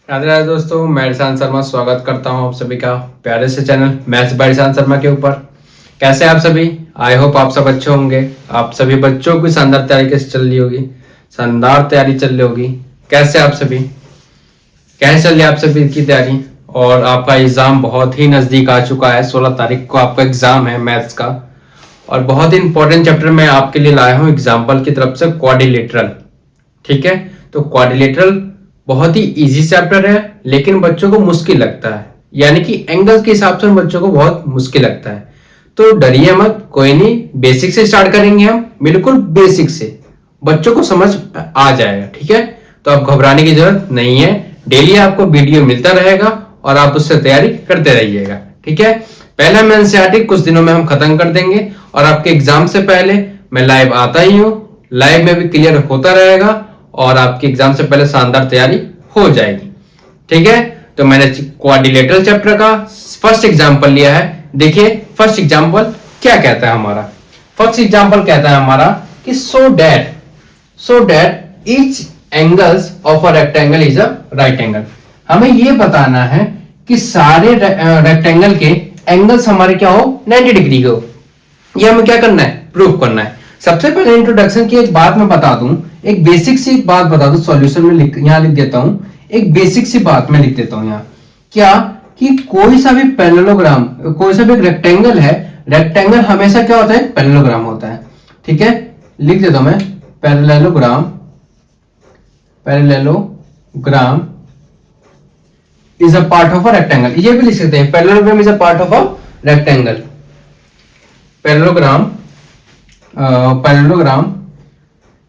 राधे राधे दोस्तों, मैं ईशान शर्मा स्वागत करता हूं आप सभी का प्यारे से channel maths by Ishaan Sharma के ऊपर। कैसे हैं आप सभी? आई होप आप सब अच्छे होंगे। आप सभी बच्चों की शानदार तैयारी कैसे चल रही होगी? शानदार तैयारी चल रही होगी। कैसे आप सभी, कैसे चल रही है आप सभी की तैयारी? और आपका एग्जाम बहुत ही नजदीक आ चुका है। 16 तारीख को आपका एग्जाम है मैथ्स का, और बहुत ही इंपॉर्टेंट चैप्टर मैं आपके लिए लाया हूँ एग्जाम्पल की तरफ से, क्वाड्रिलेटरल। ठीक है, तो क्वाड्रिलेटरल बहुत ही इजी चैप्टर है, लेकिन बच्चों को मुश्किल लगता है, यानी कि एंगल के हिसाब से बच्चों को बहुत मुश्किल लगता है। तो डरिए मत, कोई नहीं, बेसिक से स्टार्ट करेंगे हम, बिल्कुल बेसिक से बच्चों को समझ आ जाएगा। ठीक है, तो आप घबराने की जरूरत नहीं है। डेली आपको वीडियो मिलता रहेगा और आप उससे तैयारी करते रहिएगा। ठीक है, पहले हम एनसीईआरटी कुछ दिनों में हम खत्म कर देंगे, और आपके एग्जाम से पहले मैं लाइव आता ही हूँ, लाइव में भी क्लियर होता रहेगा, और आपके एग्जाम से पहले शानदार तैयारी हो जाएगी। ठीक है, तो मैंने क्वाड्रिलेटरल चैप्टर का फर्स्ट एग्जांपल लिया है। देखिए फर्स्ट एग्जांपल क्या कहता है हमारा। फर्स्ट एग्जांपल कहता है हमारा कि so that each angles of a rectangle is a right angle. हमें यह बताना है कि सारे रेक्टेंगल के एंगल्स हमारे क्या हो, 90 डिग्री के हो। ये हमें क्या करना है, प्रूव करना है। सबसे पहले इंट्रोडक्शन की एक बात मैं बता दूं, एक बेसिक सी बात बता दूं, सॉल्यूशन में यहां लिख देता हूं। एक बेसिक सी बात मैं लिख देता हूं यहां, क्या कि कोई सा भी पैरेललोग्राम, कोई सा भी रेक्टेंगल है, रेक्टेंगल हमेशा क्या होता है, पैरेललोग्राम होता है। ठीक है, लिख देता हूं मैं, parallelogram is a part of a rectangle. ये भी लिख सकते हैं, parallelogram is a part of a rectangle. Parallelogram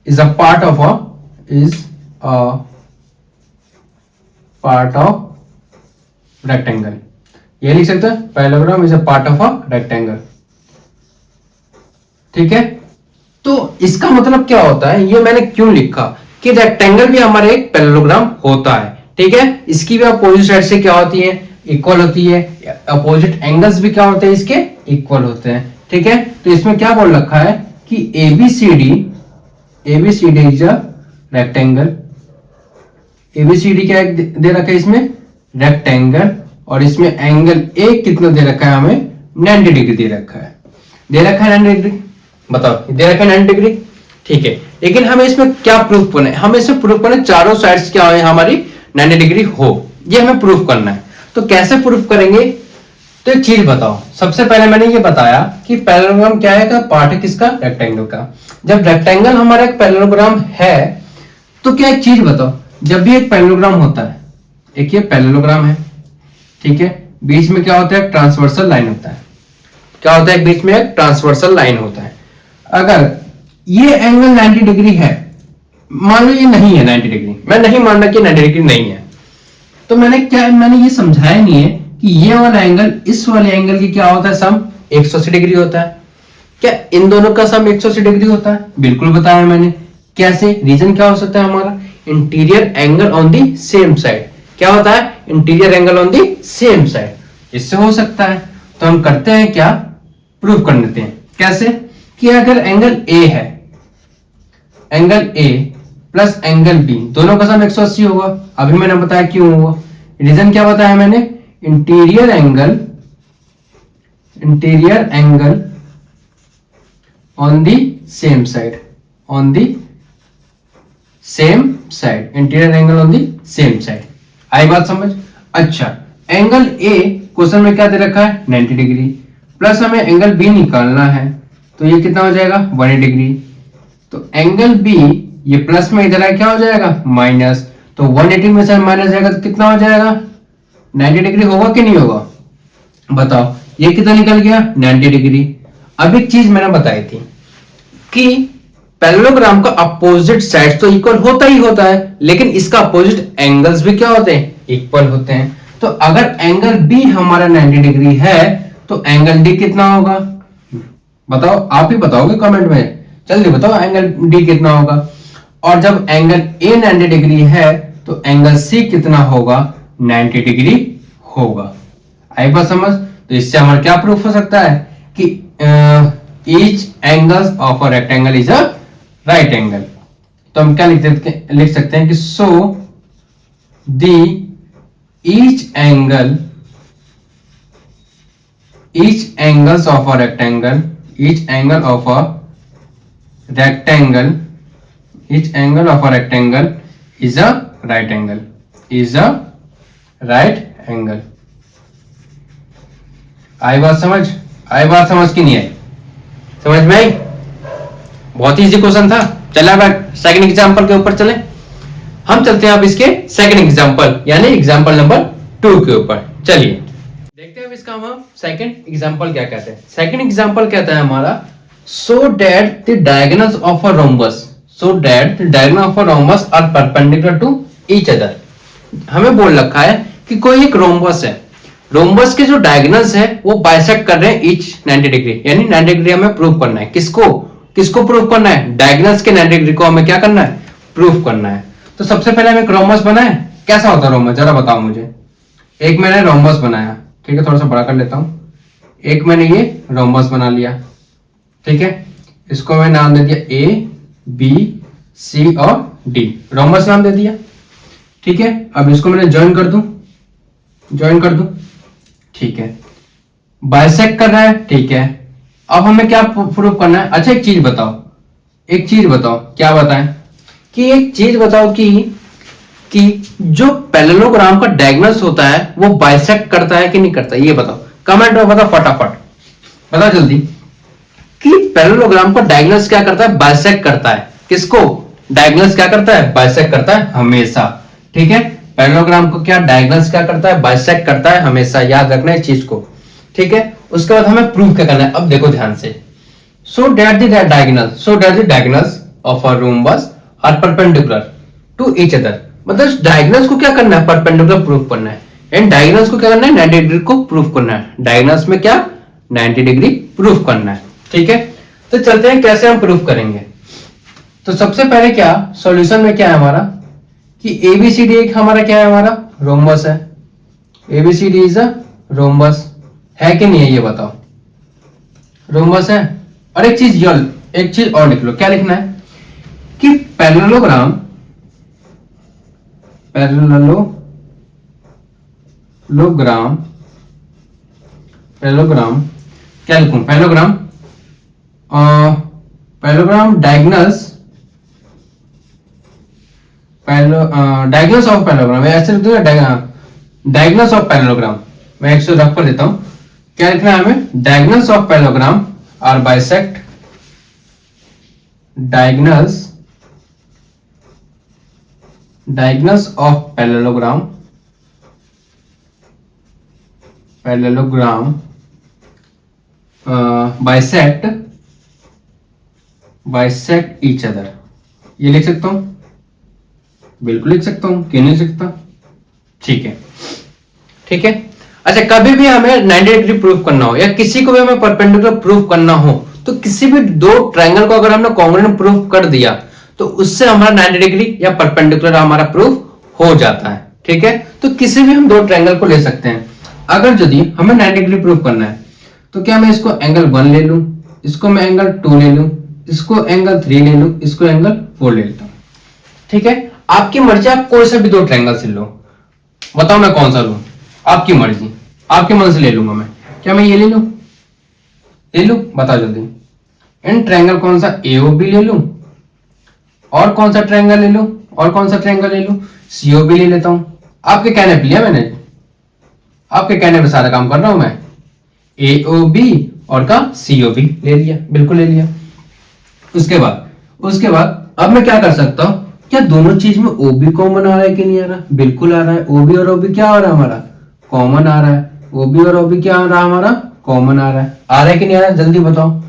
is a part of rectangle। ये लिख सकते हैं, parallelogram is a part of a rectangle. ठीक है, तो इसका मतलब क्या होता है, ये मैंने क्यों लिखा कि रेक्टेंगल भी हमारे एक पैरेललोग्राम होता है। ठीक है, इसकी भी अपोजिट साइड से क्या होती है, इक्वल होती है। अपोजिट एंगल्स भी क्या होते हैं, इसके इक्वल होते हैं। ठीक है, तो इसमें क्या बोल रखा है कि ABCD is a rectangle. ABCD क्या दे रखा है इसमें, रेक्टेंगल, और इसमें एंगल ए कितना दे रखा है, हमें 90 डिग्री दे रखा है। दे रखा है 90 डिग्री, बताओ दे रखा है 90 डिग्री। ठीक है, लेकिन हमें इसमें क्या प्रूफ करना है, हमें इसमें प्रूफ करना है चारों साइड्स क्या है हमारी 90 डिग्री हो, ये हमें प्रूफ करना है। तो कैसे प्रूफ करेंगे, तो एक चीज बताओ। सबसे पहले मैंने ये बताया कि पैरेललोग्राम क्या है, का पार्ट है किसका, रेक्टेंगल का। जब रेक्टेंगल हमारा एक पैरेललोग्राम है, तो क्या एक चीज बताओ, जब भी एक पैरेललोग्राम होता है, एक ये पैरेललोग्राम है, ठीक है, बीच में क्या होता है, ट्रांसवर्सल लाइन होता है। क्या होता है, बीच में एक ट्रांसवर्सल लाइन होता है। अगर ये एंगल 90 डिग्री है, मान लो ये नहीं है 90 डिग्री, मैं नहीं मान रहा कि 90 डिग्री नहीं है, तो मैंने ये समझाया नहीं है कि ये वाला एंगल इस वाले एंगल की क्या होता है, सम 180 डिग्री होता है। क्या इन दोनों का सम 180 डिग्री होता है? बिल्कुल बताया मैंने। कैसे, रीजन क्या हो सकता है हमारा, interior angle on the same side. क्या होता है, interior angle on the same side, इससे हो सकता है। तो हम करते हैं क्या, प्रूव कर लेते हैं। कैसे, कि अगर एंगल ए है, angle A plus angle B, दोनों का सम 180 होगा। अभी मैंने बताया क्यों हुआ, रीजन क्या बताया मैंने, interior angle on the same side, interior angle on the same side. आई बात समझ? अच्छा, एंगल ए क्वेश्चन में क्या दे रखा है, 90 डिग्री, प्लस हमें एंगल बी निकालना है, तो ये कितना हो जाएगा, 180 डिग्री। तो एंगल बी ये प्लस में इधर क्या हो जाएगा, माइनस, तो 180 में से माइनस जाएगा तो कितना हो जाएगा, 90 डिग्री होगा कि नहीं होगा, बताओ। ये कितना निकल गया, 90 डिग्री। अब एक चीज मैंने बताई थी कि पैरेललोग्राम का अपोजिट साइड तो इक्वल होता ही होता है, लेकिन इसका अपोजिट एंगल्स भी क्या होते हैं, इक्वल होते हैं। तो अगर एंगल बी हमारा 90 डिग्री है, तो एंगल डी कितना होगा, बताओ, आप ही बताओगे कमेंट में, जल्दी बताओ एंगल डी कितना होगा। और जब एंगल ए 90 डिग्री है, तो एंगल सी कितना होगा, 90 डिग्री होगा। आई बात समझ? तो इससे हमारा क्या प्रूफ हो सकता है कि each angles of a rectangle is a right angle. तो हम क्या लिख सकते हैं कि so the each angles of a rectangle, each angle of a rectangle, each angle of a rectangle is a right angle, is a right angle. आई बात समझ, आई बात समझ की नहीं आई, समझ में आई? बहुत इजी क्वेश्चन था। चला अब सेकंड एग्जांपल के ऊपर चले। हम चलते हैं अब इसके सेकंड एग्जांपल यानी एग्जांपल नंबर 2 के ऊपर। चलिए देखते हैं अब इसका हम सेकंड एग्जांपल क्या कहते हैं। सेकंड एग्जांपल कहता है हमारा so that the diagonals of a rhombus, so that the diagonal of a rhombus are perpendicular to each other. हमें बोल रखा है कि कोई एक रोम्बस है, रोम्बस के जो डायगोनल्स है वो बाइसेक्ट कर रहे हैं ईच 90 डिग्री, यानी 90 डिग्री हमें प्रूव करना है। किसको प्रूव करना है? डायगोनल्स के 90 डिग्री को हमें क्या करना है? प्रूव करना है। तो सबसे पहले हमें एक रोम्बस बनाए। कैसा होता है रोम्बस, जरा बताओ मुझे। एक मैंने रोम्बस बनाया, ठीक है, थोड़ा सा बड़ा कर लेता हूं। एक मैंने ये रोम्बस बना लिया, ठीक है, इसको मैं नाम दे दिया ए बी सी और डी, रोम्बस नाम दे दिया, ठीक है। अब इसको मैंने ज्वाइन कर दूं, ठीक है। बाइसेक्ट कर रहा है, ठीक है। अब हमें क्या प्रूव करना है? अच्छा एक चीज बताओ, क्या बताएं? कि एक चीज बताओ कि जो पैरेललोग्राम का डायगोनल्स होता है वो बाइसेक्ट करता है कि नहीं करता, ये बताओ। कमेंट में बताओ फटाफट, बताओ जल्दी कि पैरेललोग्राम का डायगोनल्स क्या करता है? बाइसेक्ट करता है। किसको? डायगोनल्स क्या करता है? बाइसेक्ट करता है हमेशा, ठीक है। पैरेललोग्राम को क्या डायगोनल्स क्या करता है? बाइसेक्ट करता है हमेशा, याद रखना है इस चीज को, ठीक है। उसके बाद हमें प्रूव क्या करना है? अब देखो ध्यान से, so that the diagonals of a rhombus are perpendicular to each other. मतलब डायगोनल्स को क्या करना है? परपेंडिकुलर प्रूव करना है। एंड डायगोनल्स को क्या करना है? 90 डिग्री को प्रूव करना है। डायगोनल्स में क्या? 90 डिग्री प्रूव करना है, ठीक है। तो चलते हैं कैसे हम प्रूव करेंगे। तो सबसे पहले क्या सॉल्यूशन में क्या है हमारा कि एबीसीडी एक हमारा क्या है? हमारा रोम्बस है। एबीसीडी इज अ रोम्बस, है कि नहीं है ये बताओ? रोम्बस है। और एक चीज और लिख लो। क्या लिखना है? कि पैरेललोग्राम क्या लिखूं? पैरेललोग्राम डायगोनल्स ऑफ पैरेललोग्राम, ऐसे लिख दूंगा डायगोनल्स ऑफ पैरेललोग्राम। मैं 100 रख कर देता हूं। क्या लिखना है हमें? Diagonals of parallelogram are bisect, diagonals of parallelogram bisect each other. ये लिख सकता हूं? बिल्कुल लिख सकता हूं, क्यों नहीं लिख सकता? ठीक है। अच्छा कभी भी हमें 90 डिग्री प्रूफ करना हो या किसी को भी हमें परपेंडिकुलर प्रूफ करना हो तो किसी भी दो ट्रायंगल को अगर हमने कॉन्ग्रुएंट प्रूफ कर दिया तो उससे हमारा 90 डिग्री या परपेंडिकुलर हमारा प्रूफ हो जाता है, ठीक है। तो किसी भी हम दो ट्रायंगल को ले सकते हैं। अगर यदि हमें 90 डिग्री प्रूफ करना है तो क्या मैं इसको एंगल 1 ले लूं, इसको मैं एंगल 2 ले लूं, इसको एंगल 3 ले लूं, इसको एंगल 4 ले लेता हूं, ठीक है। आपकी मर्जी, आप कोई सा भी दो ट्रायंगल से लो। बताओ मैं कौन सा लूं? आपकी मर्जी, आपके मन से ले लूंगा मैं। क्या मैं ये ले लूं? बताओ जल्दी। इन ट्रायंगल कौन सा? एओबी ले लूं, और कौन सा ट्रायंगल ले लूं? सीओबी ले लेता हूं। आपके कहने पे लिया मैंने, आपके कहने पे सारा काम कर रहा हूं मैं। एओबी और का सीओबी ले लिया, बिल्कुल ले लिया। उसके बाद अब मैं क्या कर सकता हूं? क्या दोनों चीज में ओबी कॉमन आ रहा है कि नहीं आ रहा? बिल्कुल आ रहा है। ओबी और ओबी क्या आ रहा है हमारा? कॉमन आ रहा है। ओबी और ओबी क्या आ रहा है हमारा? कॉमन आ रहा है। आ रहा है कि नहीं आ रहा है? जल्दी बताओ।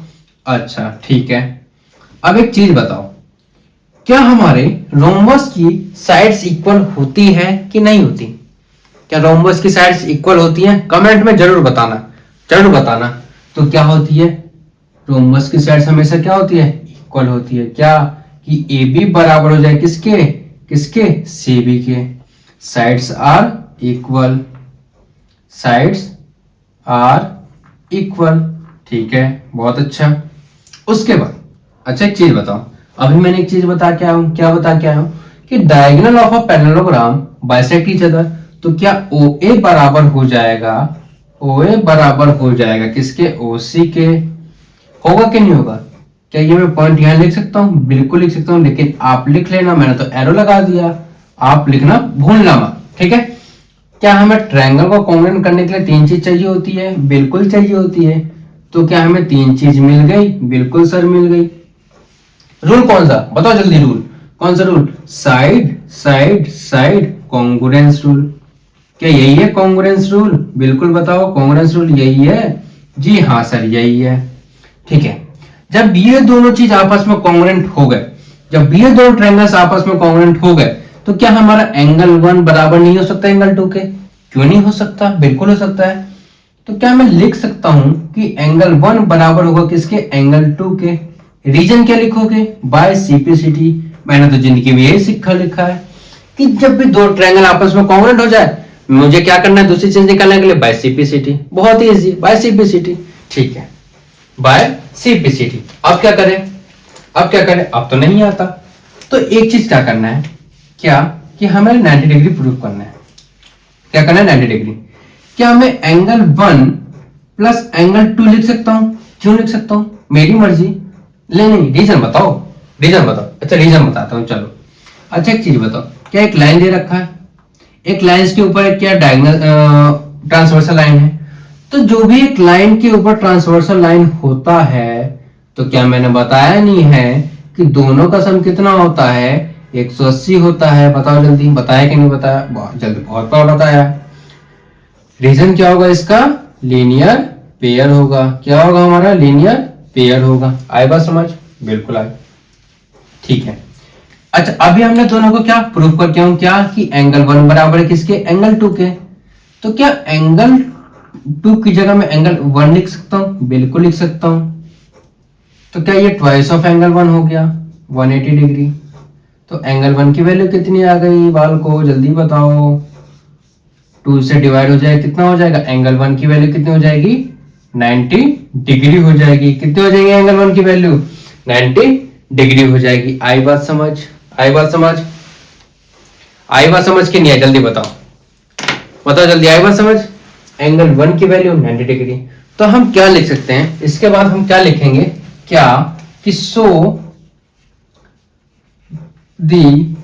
अच्छा ठीक है। अब एक चीज बताओ, क्या हमारे रोम्बस की साइड्स इक्वल होती है कि नहीं होती? क्या रोम्बस की साइड्स इक्वल होती हैं? कमेंट में जरूर बताना। तो क्या होती है? रोम्बस की साइड्स हमेशा क्या होती है? इक्वल होती है। क्या कि ए बी बराबर हो जाए किसके? सी बी के। साइड्स आर इक्वल, ठीक है, बहुत अच्छा। उसके बाद अच्छा एक चीज बताओ, अभी मैंने एक चीज क्या बता के आया हूं कि diagonal of a parallelogram bisect each other. तो क्या OA बराबर हो जाएगा, OA बराबर हो जाएगा किसके, OC के। होगा कि नहीं होगा? क्या ये मैं पॉइंट यहां लिख सकता हूं? बिल्कुल लिख सकता हूं, लेकिन आप लिख लेना, मैंने तो एरो लगा दिया, आप लिखना भूलना मत, ठीक है। क्या हमें ट्रायंगल को कॉन्ग्रुएंट करने के लिए 3 चीज चाहिए होती है? बिल्कुल चाहिए होती है। तो क्या हमें 3 चीज मिल गई? बिल्कुल सर मिल गई। रूल कौन सा बताओ जल्दी, रूल कौन सा? Rule side side side congruence rule. क्या यही है कॉन्ग्रुएंस रूल? बिल्कुल बताओ, कॉन्ग्रुएंस रूल यही है? जी हाँ सर यही है, ठीक है। जब ये दोनों चीज आपस में कॉन्ग्रुएंट हो गए, जब ये दोनों ट्रायंगल्स आपस में कॉन्ग्रुएंट हो गए, तो क्या हमारा एंगल 1 बराबर नहीं हो सकता एंगल 2 के? क्यों नहीं हो सकता? बिल्कुल हो सकता है। तो क्या मैं लिख सकता हूं कि एंगल 1 बराबर होगा किसके? एंगल 2 के। रीजन क्या लिखोगे? By simplicity. मैंने तो जिंदगी में यही सीखा लिखा है कि जब भी दो ट्रायंगल आपस में कॉन्ग्रुएंट हो जाए, मुझे क्या करना है? दूसरी चीज निकालने के लिए बाय सिंप्लिसिटी। बहुत ही इजी, बाय सिंप्लिसिटी, ठीक है, बाय सिंप्लिसिटी। अब क्या करें? अब क्या करें? अब तो नहीं आता। तो एक चीज क्या करना है, क्या कि हमें 90 डिग्री प्रूव करना है। क्या करना है? 90 डिग्री। क्या मैं एंगल 1 प्लस एंगल 2 लिख सकता हूं? क्यों लिख सकता हूं? मेरी मर्जी। नहीं, रीजन बताओ, रीजन बताओ। अच्छा रीजन बताता हूं, चलो। अच्छा एक चीज बताओ, क्या एक लाइन दे रखा है, एक लाइन के ऊपर क्या डायगोनल ट्रांसवर्सल लाइन है, तो जो भी एक लाइन के ऊपर ट्रांसवर्सल लाइन होता है, तो क्या मैंने बताया नहीं है कि दोनों का सम कितना होता है? 180 होता है। बताओ जल्दी, बताया कि नहीं बताया? बहुत जल्दी, बहुत बार बताया। रीजन क्या होगा इसका? लीनियर पेयर होगा। क्या होगा हमारा? लीनियर पेयर होगा। आए बात समझ? बिल्कुल आए, ठीक है। अच्छा अभी हमने दोनों को क्या प्रूफ करके हूं, क्या कि एंगल 1 बराबर है किसके? एंगल 2 के। तो क्या एंगल 2 की जगह मैं एंगल 1 लिख सकता हूं? बिल्कुल लिख सकता हूं। तो क्या ये ट्वाइस ऑफ एंगल 1 हो गया, 180 डिग्री। तो एंगल 1 की वैल्यू कितनी आ गई बाल को? जल्दी बताओ। 2 से डिवाइड हो जाए कितना हो जाएगा? एंगल 1 की वैल्यू कितनी हो जाएगी? 90 डिग्री हो जाएगी। कितनी हो जाएगी एंगल 1 की वैल्यू? 90 डिग्री हो जाएगी। आई बात समझ? आई बात समझ? आई बात समझ कि नहीं है? जल्दी बताओ, बताओ जल्दी, आई बात समझ? एंगल 1 की वैल्यू 90 डिग्री। तो हम क्या लिख सकते हैं इसके बाद? हम क्या लिखेंगे? क्या कि so the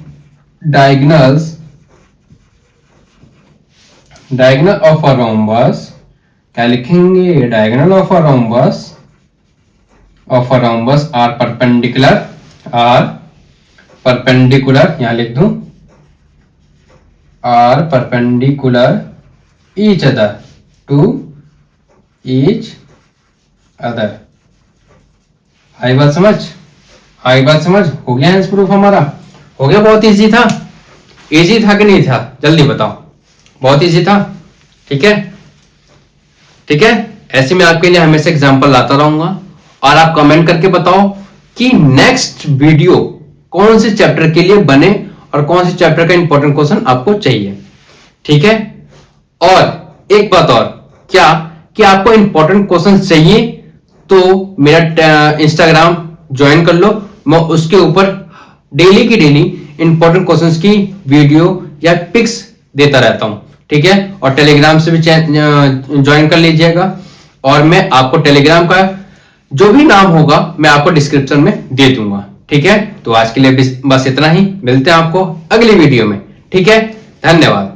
diagonals, diagonal of a rhombus, क्या लिखेंगे? Diagonal of a rhombus, of a rhombus are perpendicular, are perpendicular, यहां लिख दूं, are perpendicular each other, to each other. आई बात समझ? आई बात समझ? हो गया आंसर प्रूफ हमारा? हो गया? बहुत इजी था। इजी था कि नहीं था? जल्दी बताओ। बहुत इजी था, ठीक है, ठीक है। ऐसे मैं आपके लिए हमेशा एग्जांपल लाता रहूंगा, और आप कमेंट करके बताओ कि नेक्स्ट वीडियो कौन से चैप्टर के लिए बने और कौन से चैप्टर का इंपॉर्टेंट क्वेश्चन आपको चाहिए, ठीक है। और एक बात और, क्या कि आपको इंपॉर्टेंट क्वेश्चन चाहिए तो मेरा इंस्टाग्राम ज्वाइन कर लो। मैं उसके ऊपर डेली की डेली इंपॉर्टेंट क्वेश्चंस की वीडियो या पिक्स देता रहता हूं, ठीक है। और टेलीग्राम से भी ज्वाइन कर लीजिएगा, और मैं आपको टेलीग्राम का जो भी नाम होगा मैं आपको डिस्क्रिप्शन में दे दूंगा, ठीक है। तो आज के लिए बस इतना ही, मिलते हैं आपको अगली वीडियो में, ठीक है। धन्यवाद।